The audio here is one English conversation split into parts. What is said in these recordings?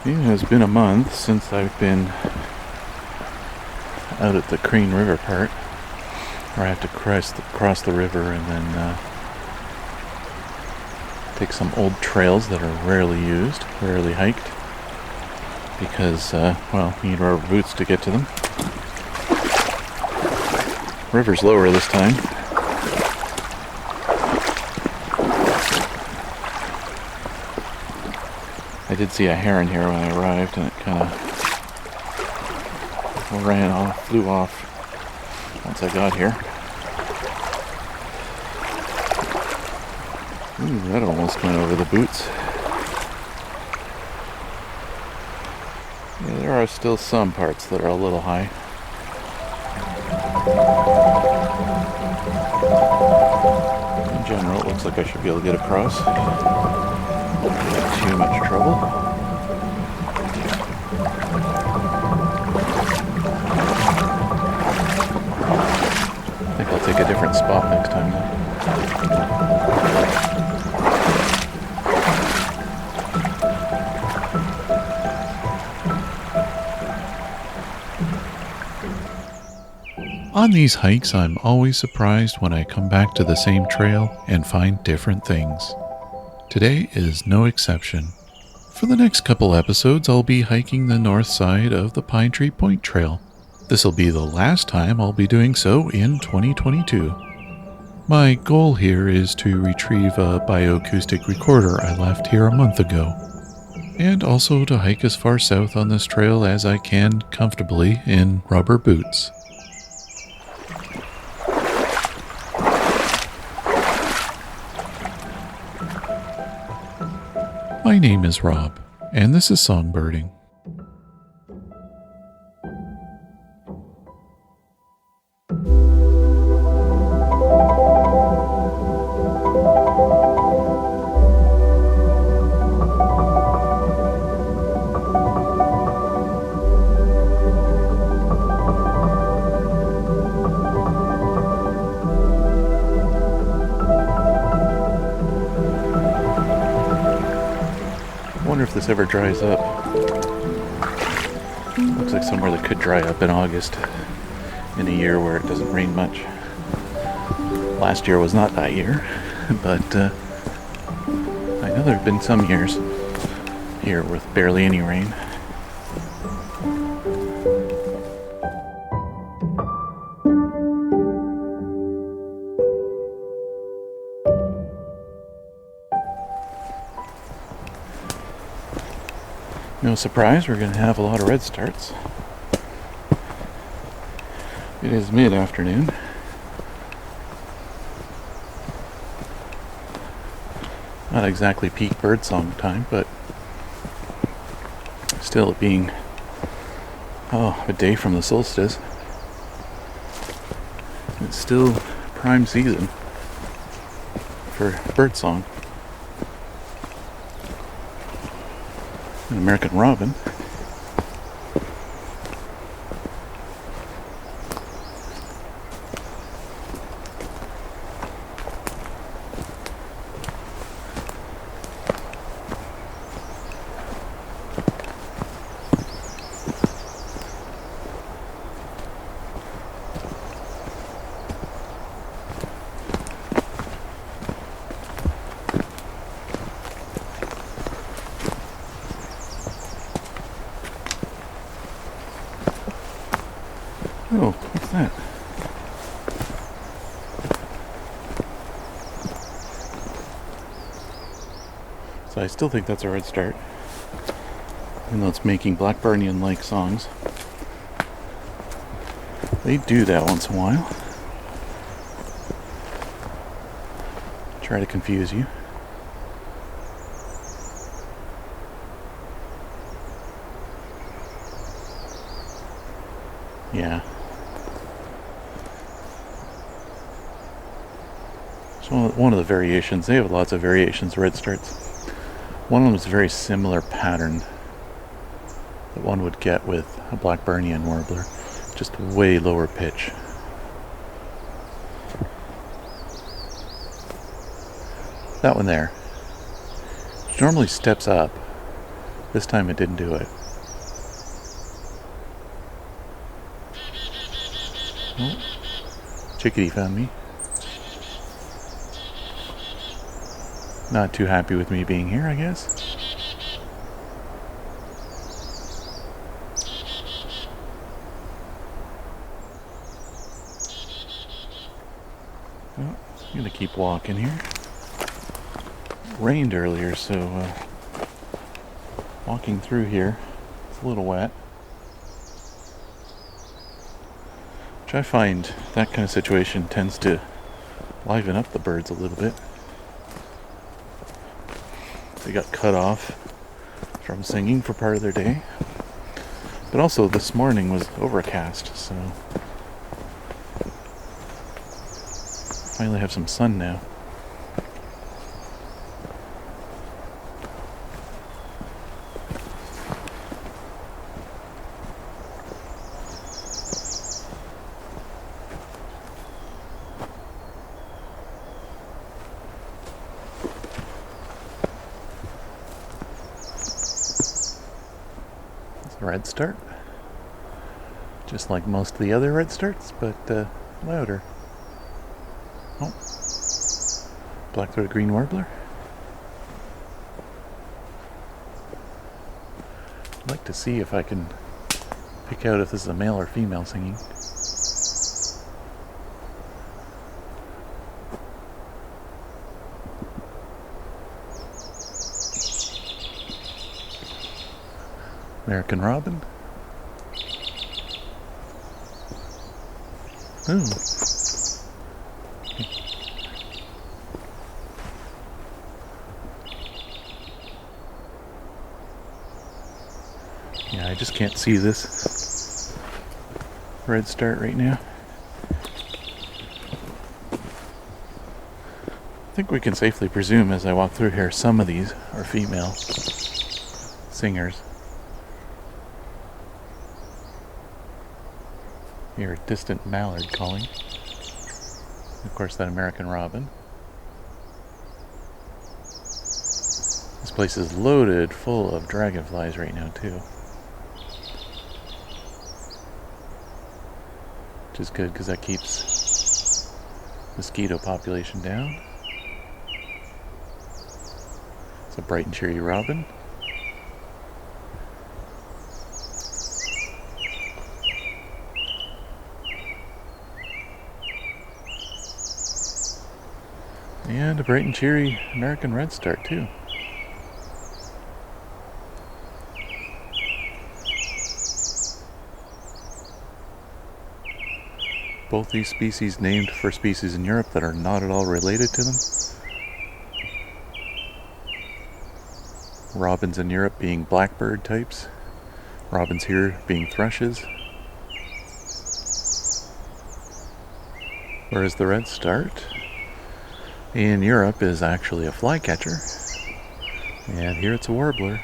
It has been a month since I've been out at the Crane River part, where I have to cross the river and then take some old trails that are rarely used, rarely hiked, because, you need rubber boots to get to them. River's lower this time. I did see a heron here when I arrived, and it kind of flew off once I got here. Ooh, that almost went over the boots. Yeah, there are still some parts that are a little high. In general, it looks like I should be able to get across without too much trouble. I think I'll take a different spot next time though. On these hikes, I'm always surprised when I come back to the same trail and find different things. Today is no exception. For the next couple episodes, I'll be hiking the north side of the Pine Tree Point Trail. This will be the last time I'll be doing so in 2022. My goal here is to retrieve a bioacoustic recorder I left here a month ago, and also to hike as far south on this trail as I can comfortably in rubber boots. My name is Rob, and this is Songbirding. I wonder if this ever dries up. Looks like somewhere that could dry up in August, in a year where it doesn't rain much. Last year was not that year, but I know there have been some years here with barely any rain. No surprise, we're going to have a lot of red starts. It is mid-afternoon. Not exactly peak birdsong time, but still it being a day from the solstice. It's still prime season for birdsong. An American robin. Oh, what's that? So I still think that's a red start, even though it's making Blackburnian-like songs. They do that once in a while. Try to confuse you. Yeah. So one of the variations, they have lots of variations, red starts. One of them is a very similar pattern that one would get with a Blackburnian warbler, just way lower pitch. That one there, which normally steps up This time it didn't do it. Oh, chickadee found me. Not too happy with me being here, I guess. Well, I'm gonna keep walking here. It rained earlier, so walking through here, it's a little wet. Which I find that kind of situation tends to liven up the birds a little bit. They got cut off from singing for part of their day. But also this morning was overcast, so finally have some sun now. Red start, just like most of the other red starts, but louder. Oh, black-throated green warbler. I'd like to see if I can pick out if this is a male or female singing. American robin. Ooh. Yeah, I just can't see this red start right now. I think we can safely presume as I walk through here some of these are female singers. Hear a distant mallard calling. Of course, that American robin. This place is loaded full of dragonflies right now, too. Which is good because that keeps mosquito population down. It's a bright and cheery robin. And a bright and cheery American redstart too. Both these species named for species in Europe that are not at all related to them. Robins in Europe being blackbird types. Robins here being thrushes. Whereas the redstart in Europe is actually a flycatcher, and here it's a warbler.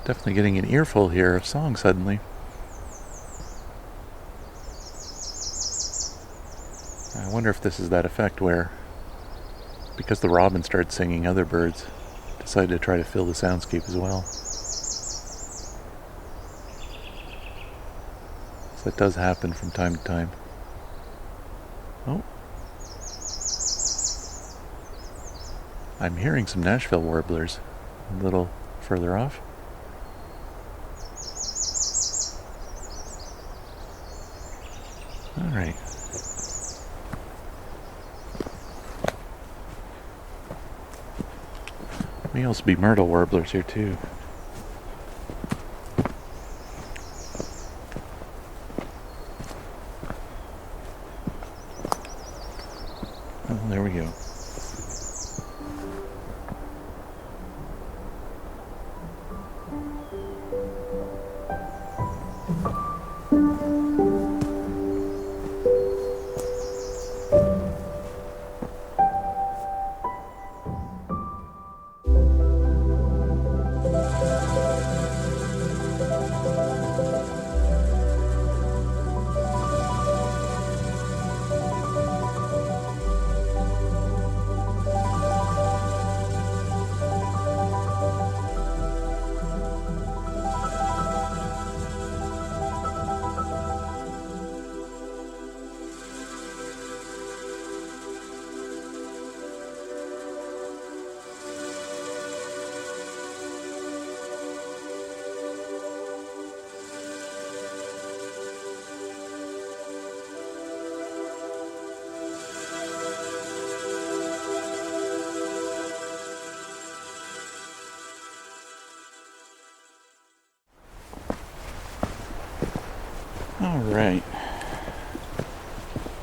Definitely getting an earful here of song suddenly. I wonder if this is that effect where, because the robin started singing, other birds decided to try to fill the soundscape as well. So that does happen from time to time. Oh. I'm hearing some Nashville warblers a little further off. Alright. May also be myrtle warblers here too. Oh, there we go. Alright,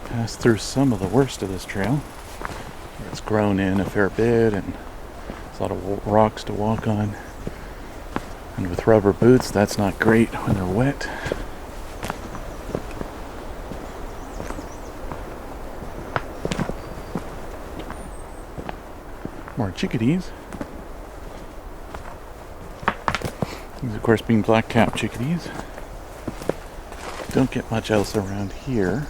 passed through some of the worst of this trail. It's grown in a fair bit and there's a lot of rocks to walk on. And with rubber boots, that's not great when they're wet. More chickadees. These, of course, being black-capped chickadees. Don't get much else around here.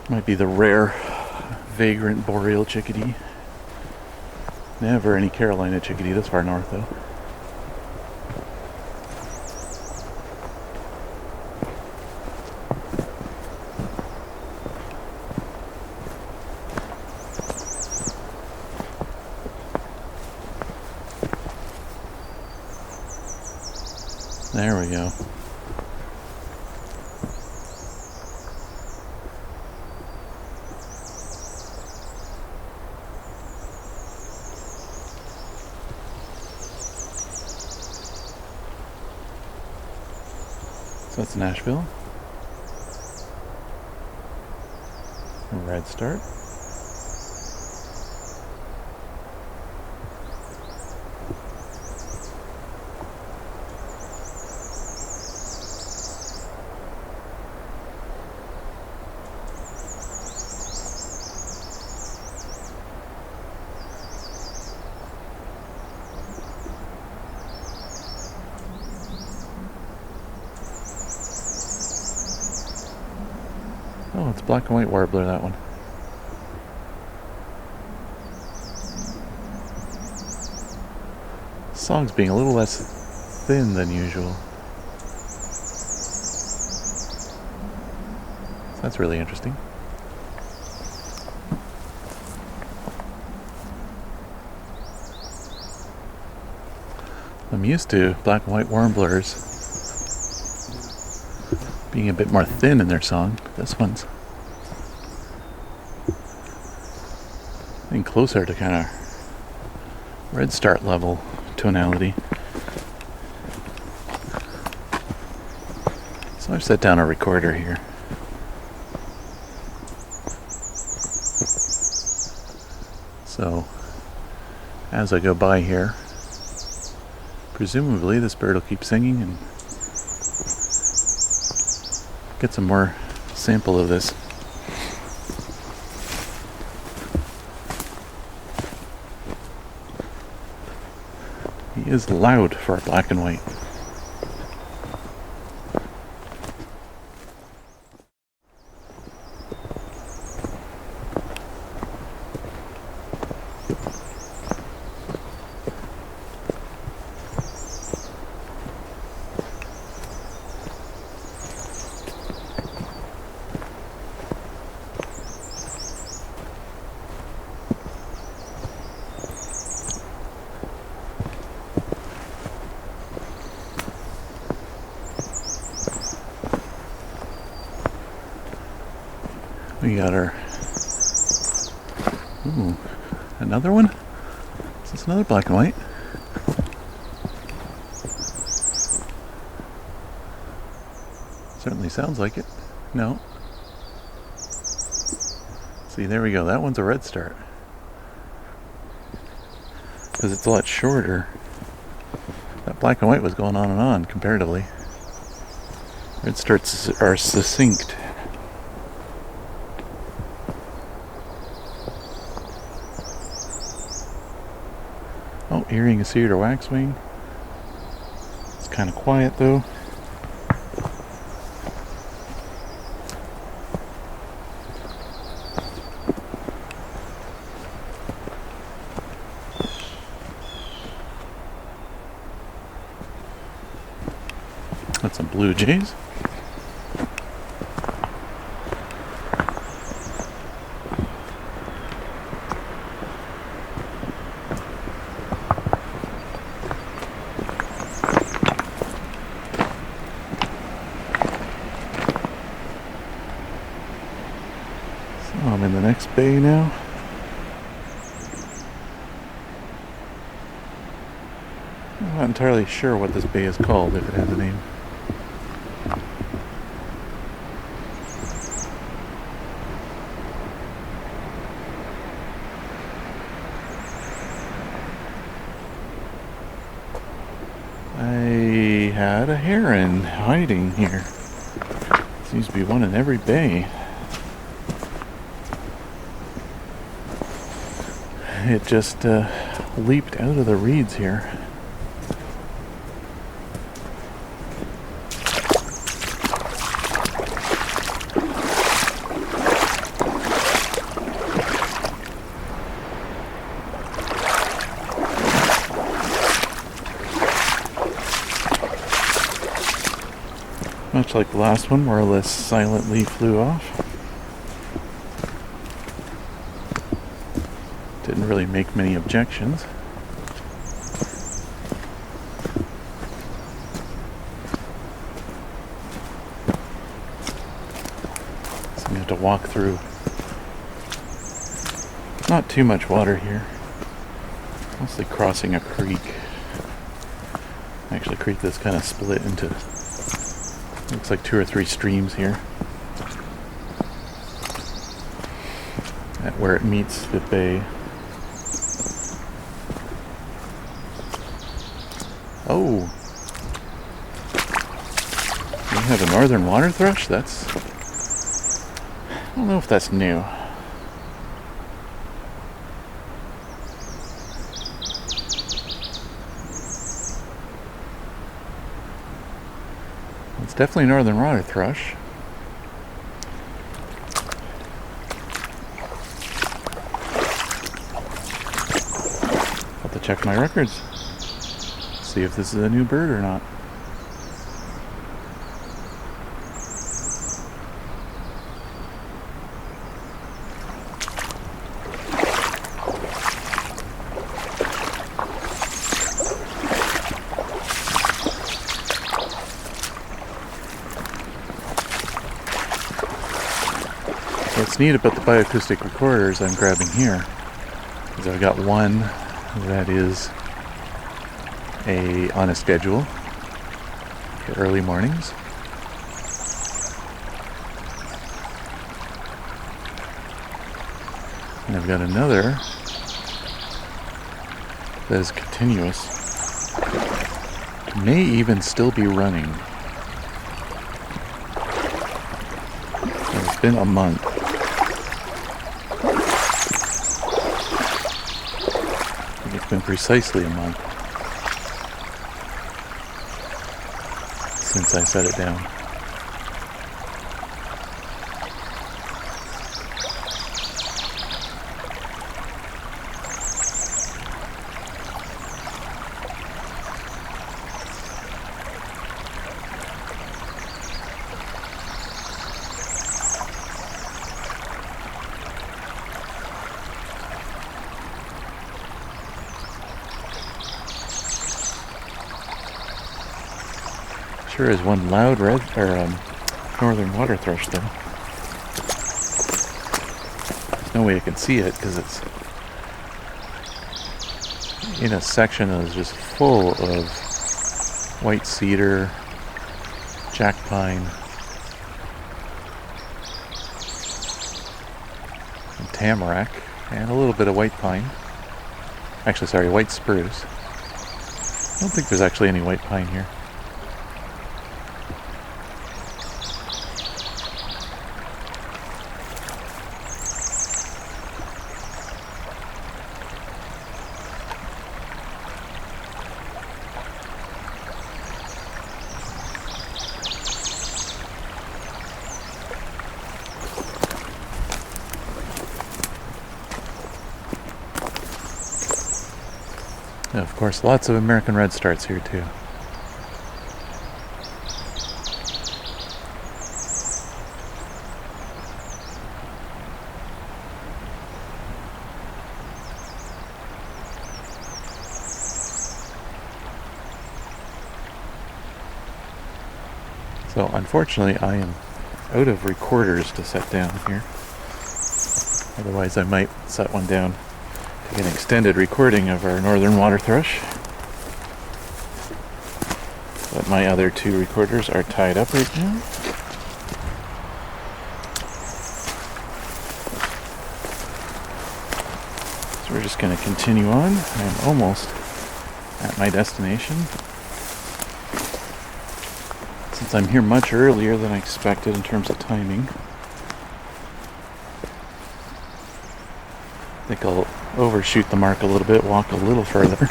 Might be the rare vagrant boreal chickadee. Never any Carolina chickadee this far north, though. There we go. So that's Nashville. Red start. Oh, it's black and white warbler, that one. Song's being a little less thin than usual. So that's really interesting. I'm used to black and white warblers being a bit more thin in their song. This one's getting closer to kind of red start level tonality. So I've set down a recorder here. So as I go by here, presumably this bird will keep singing and get some more sample of this. He is loud for a black and white. We got our... Ooh, another one? It's It's another black and white. Certainly sounds like it. No. See, there we go. That one's a red start. Because it's a lot shorter. That black and white was going on and on comparatively. Red starts are succinct. Oh, earring a cedar waxwing. It's kind of quiet though. That's some blue jays. So I'm in the next bay now. I'm not entirely sure what this bay is called, if it has a name. I had a heron hiding here. Seems to be one in every bay. It just leaped out of the reeds here. Much like the last one, more or less silently flew off. Didn't really make many objections. So we have to walk through. Not too much water here. Mostly crossing a creek. Actually, a creek that's kind of split into, looks like 2 or 3 streams here. At where it meets the bay. Oh! We have a northern water thrush? That's... I don't know if that's new. It's definitely northern water thrush. Have to check my records. See if this is a new bird or not. What's neat about the bioacoustic recorders I'm grabbing here is I've got one that is on a schedule for early mornings. And I've got another that is continuous. May even still be running. It's been a month. It's been precisely a month since I set it down. Sure is one loud red northern water thrush though. There's no way I can see it because it's in a section that is just full of white cedar, jack pine, and tamarack, and a little bit of white pine. Actually, sorry, white spruce. I don't think there's actually any white pine here. And of course, lots of American redstarts here too. So unfortunately, I am out of recorders to set down here. Otherwise, I might set one down to get an extended recording of our northern water thrush. But my other two recorders are tied up right now. So we're just going to continue on. I'm almost at my destination. Since I'm here much earlier than I expected in terms of timing, I think I'll overshoot the mark a little bit, walk a little further.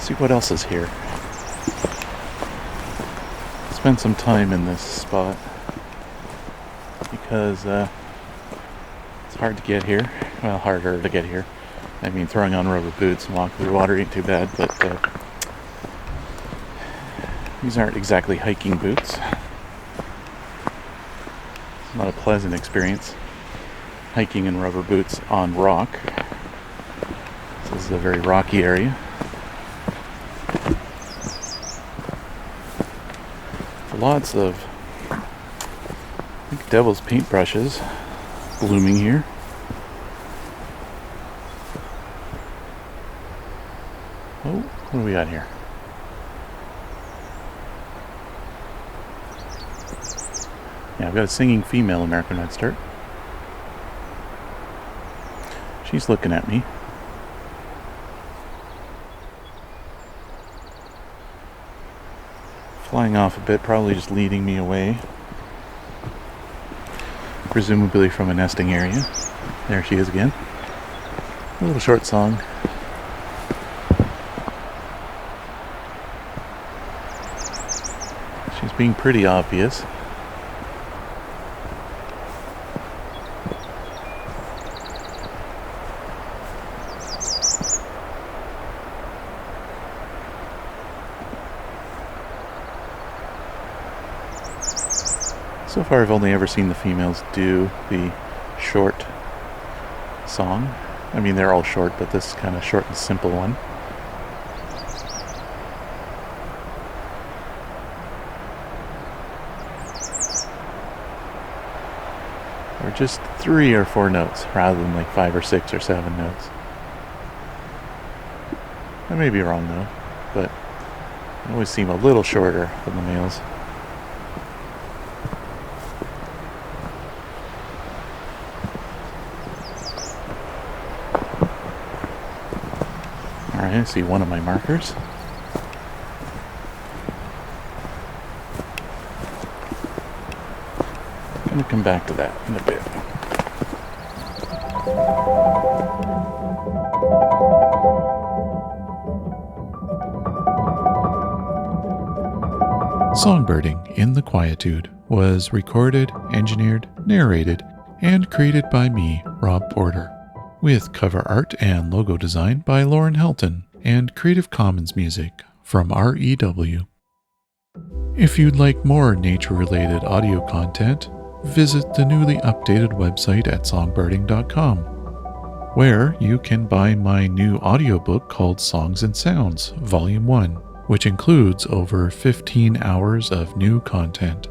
See what else is here. Spend some time in this spot because it's hard to get here. Well, harder to get here. I mean, throwing on rubber boots and walking through water ain't too bad, but these aren't exactly hiking boots. It's not a pleasant experience hiking in rubber boots on rock. This is a very rocky area. Lots of, I think, devil's paintbrushes blooming here. Oh, what do we got here? Yeah, I've got a singing female American redstart. She's looking at me. Flying off a bit, probably just leading me away. Presumably from a nesting area. There she is again. A little short song. She's being pretty obvious. So far I've only ever seen the females do the short song. I mean, they're all short, but this is kind of short and simple one. Or just 3 or 4 notes rather than like 5 or 6 or 7 notes. I may be wrong though, but they always seem a little shorter than the males. Alright, I see one of my markers. I'm going to come back to that in a bit. Songbirding in the Quietude was recorded, engineered, narrated, and created by me, Rob Porter, with cover art and logo design by Lauren Helton, and Creative Commons music from REW. If you'd like more nature-related audio content, visit the newly updated website at songbirding.com, where you can buy my new audiobook called Songs and Sounds, Volume 1, which includes over 15 hours of new content.